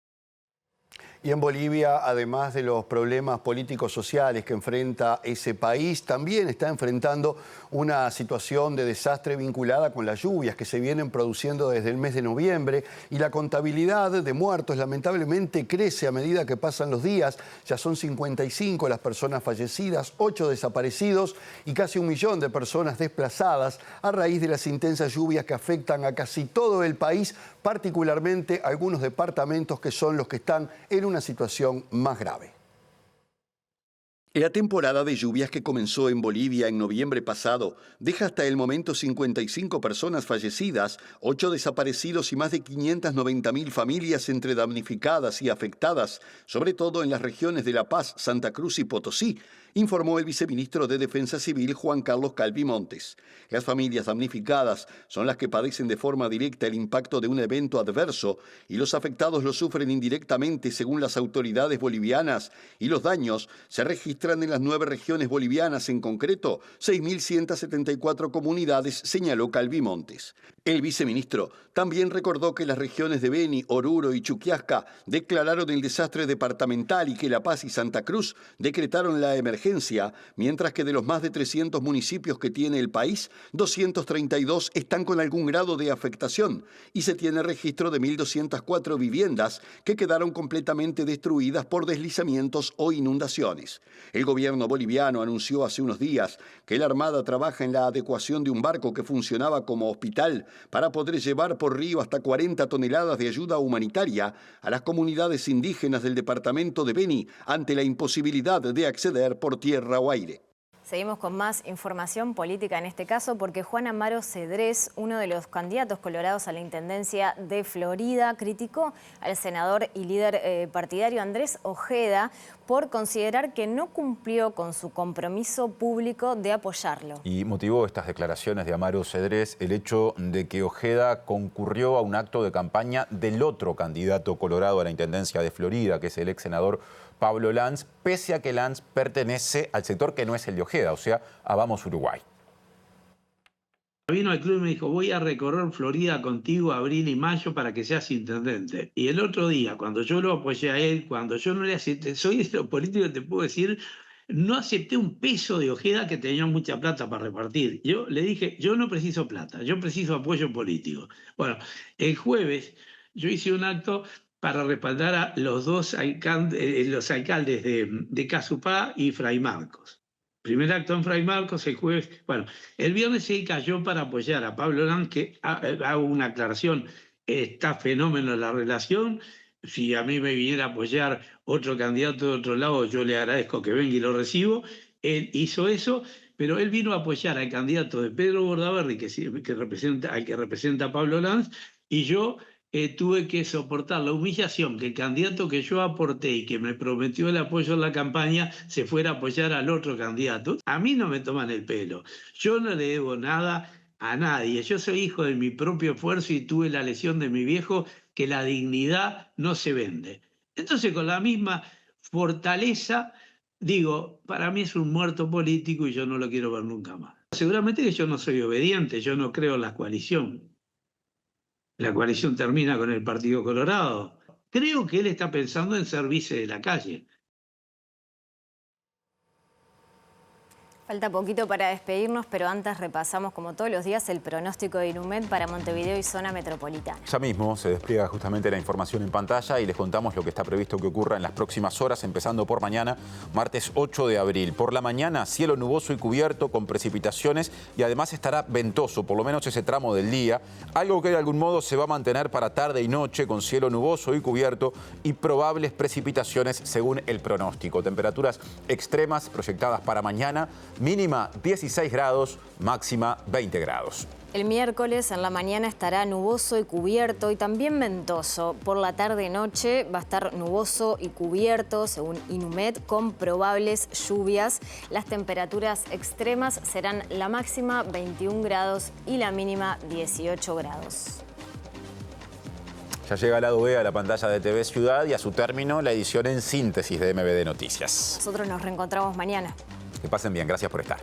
Y en Bolivia, además de los problemas políticos sociales que enfrenta ese país, también está enfrentando una situación de desastre vinculada con las lluvias que se vienen produciendo desde el mes de noviembre, y la contabilidad de muertos lamentablemente crece a medida que pasan los días. Ya son 55 las personas fallecidas, 8 desaparecidos y casi 1 millón de personas desplazadas a raíz de las intensas lluvias que afectan a casi todo el país, particularmente algunos departamentos que son los que están en una situación más grave. La temporada de lluvias que comenzó en Bolivia en noviembre pasado deja hasta el momento 55 personas fallecidas, 8 desaparecidos y más de 590.000 familias entre damnificadas y afectadas, sobre todo en las regiones de La Paz, Santa Cruz y Potosí, informó el viceministro de Defensa Civil Juan Carlos Calvi Montes. Las familias damnificadas son las que padecen de forma directa el impacto de un evento adverso y los afectados lo sufren indirectamente según las autoridades bolivianas, y los daños se registran en las 9 regiones bolivianas, en concreto 6.174 comunidades, señaló Calvi Montes. El viceministro también recordó que las regiones de Beni, Oruro y Chuquiasca declararon el desastre departamental y que La Paz y Santa Cruz decretaron la emergencia, mientras que de los más de 300 municipios que tiene el país, 232 están con algún grado de afectación y se tiene registro de 1.204 viviendas que quedaron completamente destruidas por deslizamientos o inundaciones. El gobierno boliviano anunció hace unos días que la Armada trabaja en la adecuación de un barco que funcionaba como hospital para poder llevar por río hasta 40 toneladas de ayuda humanitaria a las comunidades indígenas del departamento de Beni ante la imposibilidad de acceder por tierra o aire. Seguimos con más información política en este caso porque Juan Amaro Cedrés, uno de los candidatos colorados a la Intendencia de Florida, criticó al senador y líder partidario Andrés Ojeda por considerar que no cumplió con su compromiso público de apoyarlo. Y motivó estas declaraciones de Amaro Cedrés el hecho de que Ojeda concurrió a un acto de campaña del otro candidato colorado a la Intendencia de Florida, que es el ex senador Pablo Lanz, pese a que Lanz pertenece al sector que no es el de Ojeda, o sea, a Vamos Uruguay. Vino al club y me dijo, voy a recorrer Florida contigo abril y mayo para que seas intendente. Y el otro día, cuando yo lo apoyé a él, cuando yo no le acepté, soy de los políticos que te puedo decir, no acepté un peso de Ojeda que tenía mucha plata para repartir. Yo le dije, yo no preciso plata, yo preciso apoyo político. Bueno, el jueves yo hice un acto para respaldar a los dos alcaldes de Casupá y Fray Marcos. Primer acto en Fray Marcos, el jueves. Bueno, el viernes se cayó para apoyar a Pablo Lanz, que hago una aclaración, está fenómeno la relación. Si a mí me viniera a apoyar otro candidato de otro lado, yo le agradezco que venga y lo recibo. Él hizo eso, pero él vino a apoyar al candidato de Pedro Bordaberry, al que representa a Pablo Lanz, y yo tuve que soportar la humillación que el candidato que yo aporté y que me prometió el apoyo en la campaña se fuera a apoyar al otro candidato. A mí no me toman el pelo. Yo no le debo nada a nadie. Yo soy hijo de mi propio esfuerzo y tuve la lesión de mi viejo que la dignidad no se vende. Entonces, con la misma fortaleza, digo, para mí es un muerto político y yo no lo quiero ver nunca más. Seguramente que yo no soy obediente, yo no creo en la coalición. La coalición termina con el Partido Colorado. Creo que él está pensando en ser vice de la calle. Falta poquito para despedirnos, pero antes repasamos como todos los días el pronóstico de Inumet para Montevideo y zona metropolitana. Ya mismo se despliega justamente la información en pantalla y les contamos lo que está previsto que ocurra en las próximas horas, empezando por mañana, martes 8 de abril. Por la mañana, cielo nuboso y cubierto con precipitaciones y además estará ventoso, por lo menos ese tramo del día, algo que de algún modo se va a mantener para tarde y noche con cielo nuboso y cubierto y probables precipitaciones según el pronóstico. Temperaturas extremas proyectadas para mañana, mínima 16 grados, máxima 20 grados. El miércoles en la mañana estará nuboso y cubierto y también ventoso. Por la tarde-noche va a estar nuboso y cubierto, según Inumet, con probables lluvias. Las temperaturas extremas serán la máxima 21 grados y la mínima 18 grados. Ya llega Lado B a la pantalla de TV Ciudad y a su término la edición en síntesis de MBD Noticias. Nosotros nos reencontramos mañana. Que pasen bien, gracias por estar.